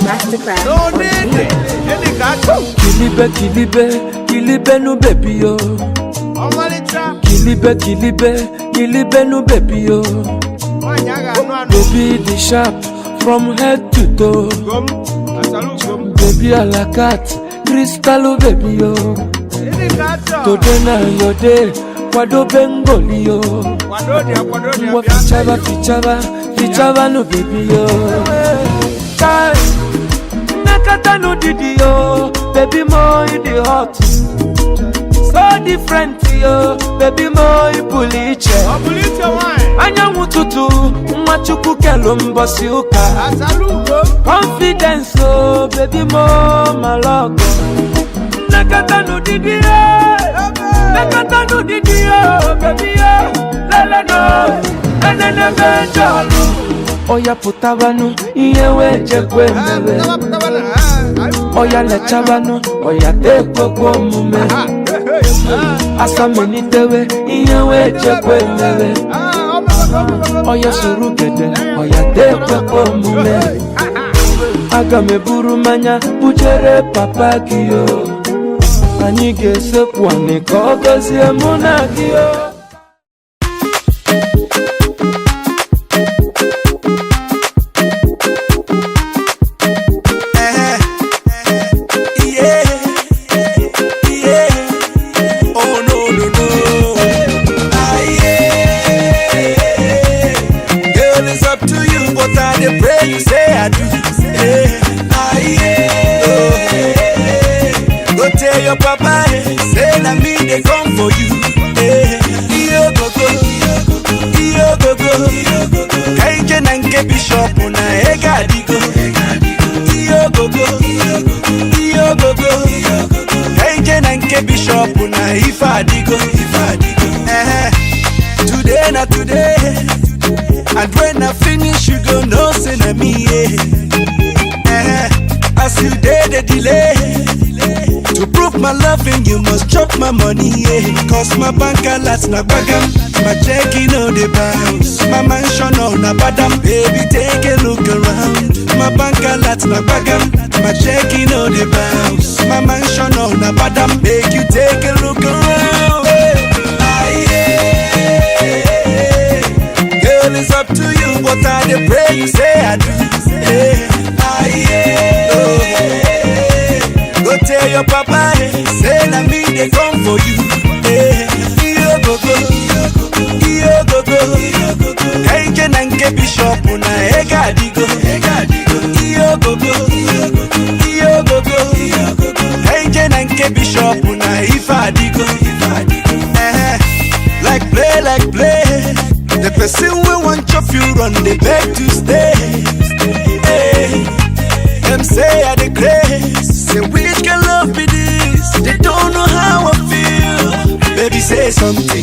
Mastercraft. No need it. Any gato. Kilibe no baby yo. Kilibe no baby yo. Baby the sharp from head to toe. Baby a la cat, crystal baby yo. Today na your day, kwado bengoli yo. Mwa fichaba no baby yo. Nakata no didi yo, baby mo you the hot. So different yo, baby mo you puliche. Anya mututu, machuku kelumbo si uka. Confidence oh, baby mo malogo. Nakata no didi yo, baby yo. Lele no, enene benjalo. Oya putabanu, iyewe jekwe mebe. Oya lechabanu, oya tekwe kwa mume. Asa menitewe, iyewe jekwe mebe. Oya surugede, oya tekwe kwa mume. Aga meburu manya, bujere papa kiyo. Anige sekwa nikogozi emuna kiyo. You say I do. Go tell your papa, say na me they come for you. Iyo gogo, kaije nanke bishop na ega digo. Iyo gogo, kaije nanke bishop na ifa digo. Today na today. And when I finish, you gon' know say na me, yeah. As you did the delay, to prove my loving, you must chop my money, yeah. Cause my bank alerts na bagam, my checking on the bounce, my mansion on a badam. Baby, take a look around. My bank alerts na bagam, my checking on the bounce, my mansion on a badam. Make you take a look around. It's up to you, but I dey pray you say I do. Go tell your papa, say na me they come for you. Iyo gogo, kaije nanke bishop na ega digo. Iyo gogo, kaije nanke bishop na ifa digo. Like play. The person we want your you run, they beg to stay. Them say I the grace. Say which can love be this? They don't know how I feel. Baby say something.